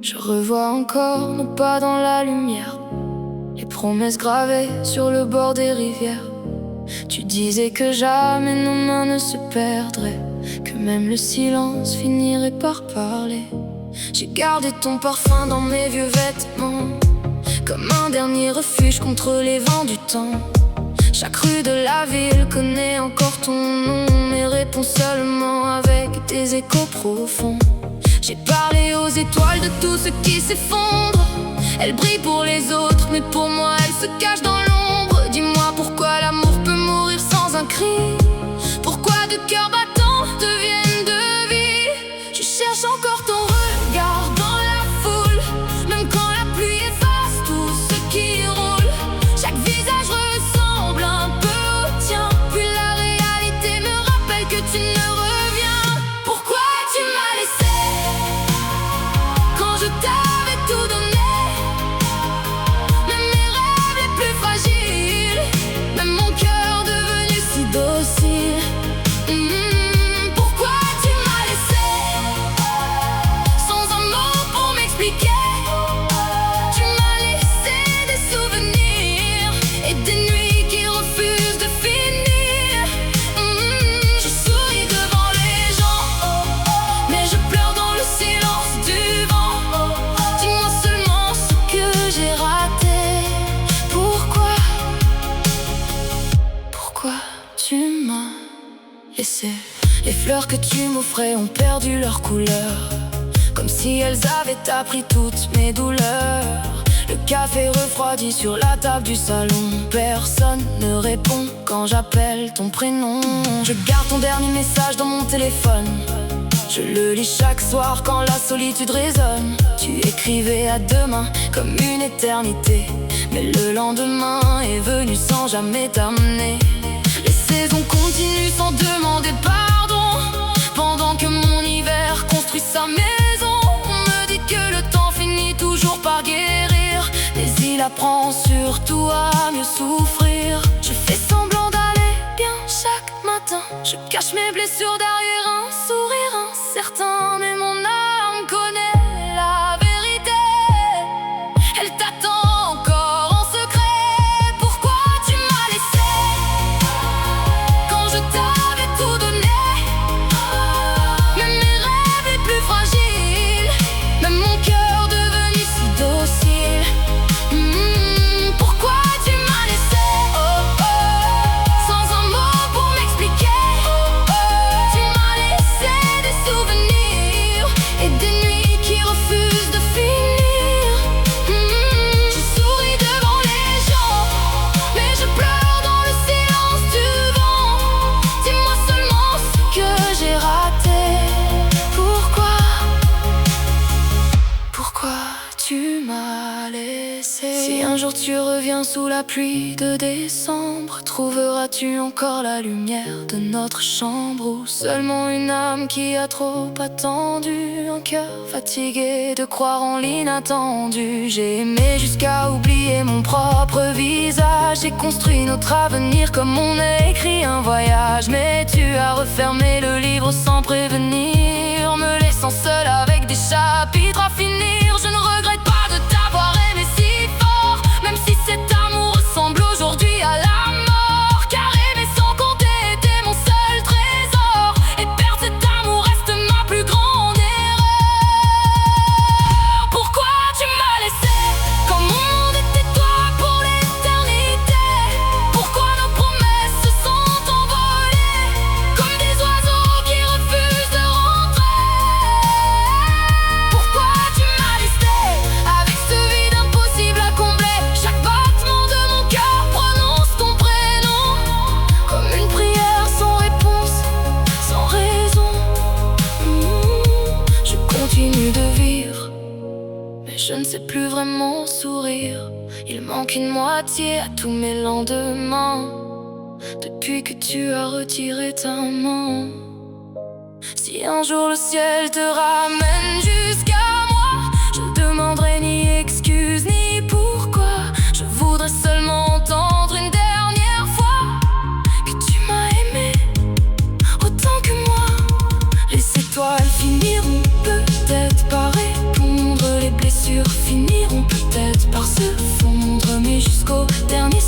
Je revois encore nos pas dans la lumière, les promesses gravées sur le bord des rivières. Tu disais que jamais nos mains ne se perdraient, que même le silence finirait par parler. J'ai gardé ton parfum dans mes vieux vêtements, comme un dernier refuge contre les vents du temps. Chaque rue de la ville connaît encore ton nom, mais répond seulement avec des échos profonds. J'ai parlé aux étoiles de tout ce qui s'effondre. Elles brillent pour les autres, mais pour moi elles se cachent dans l'ombre. Dis-moi pourquoi l'amour peut mourir sans un cri, pourquoi de cœurs battants deviennent de vie. Je cherche encore ton regard dans la foule, même quand la pluie efface tout ce qui roule. Chaque visage ressemble un peu au tien, puis la réalité me rappelle que tu ne reviens. Pourquoi tu m'as laissé quand je t'avais tout donné? Même mes rêves les plus fragiles, même mon cœur devenu si docile. Pourquoi tu m'as laissé sans un mot pour m'expliquer? Tu m'as laissé des souvenirs et des nuits qui refusent de finir. Je souris devant les gens, mais je pleure dans le silence du vent. Dis-moi seulement ce que j'ai raté. Pourquoi tu m'as laissé? Les fleurs que tu m'offrais ont perdu leur couleur, comme si elles avaient appris toutes mes douleurs. Le café refroidi sur la table du salon, personne ne répond quand j'appelle ton prénom. Je garde ton dernier message dans mon téléphone, je le lis chaque soir quand la solitude résonne. Tu écrivais à demain comme une éternité, mais le lendemain est venu sans jamais t'amener. Les saisons continuent sans demander pardon, pendant que mon hiver construit sa maison. On me dit que le temps finit toujours par guérir, mais il apprend surtout à mieux souffrir. Je fais semblant d'aller bien chaque matin, je cache mes blessures derrière un sourire incertain, mais mon âme connaît la vérité. Elle t'attend encore en secret. Pourquoi tu m'as laissé quand je t'avais tout donné? Même mes rêves les plus fragiles, même mon cœur devenu si docile. Pourquoi tu m'as laissé sans un mot pour m'expliquer? Tu m'as laissé des souvenirs et des nuits qui refusent de finir. Je souris devant les gens, mais je pleure dans le silence du vent. Dis-moi seulement ce que j'ai raté. Pourquoi tu m'as laissé? Si un jour tu reviens sous la pluie de décembre, trouveras-tu encore la lumière de notre chambre, ou seulement une âme qui a trop attendu, un cœur fatigué de croire en l'inattendu? J'ai aimé jusqu'à oublier mon propre visage, j'ai construit notre avenir comme on a écrit un voyage, mais tu as refermé le livre sans prévenir, me laissant seul avec des chapitres à finir. Je ne regrette pas de t'avoir aimé si fort, même si cet amour ressemble aujourd'hui à la mort, car aimer sans compter était mon seul trésor, et perdre cet amour reste ma plus grande erreur. Pourquoi tu m'as laissé quand mon monde était toi pour l'éternité? Pourquoi nos promesses se sont envolées comme des oiseaux qui refusent de rentrer? Pourquoi tu m'as laissé avec ce vide impossible à combler? Chaque battement de mon cœur prononce ton prénom, comme une prière sans réponse, sans raison. Je continue de vivre, mais je ne sais plus vraiment sourire. Il manque une moitié à tous mes lendemains, depuis que tu as retiré ta main. Si un jour le ciel te ramène jusqu'à moi, je demanderai ni excuse ni pourquoi. Je voudrais seulement entendre une dernière fois que tu m'as aimé autant que moi. Les étoiles finiront peut-être par répondre, les voir se fondre, mais jusqu'au dernier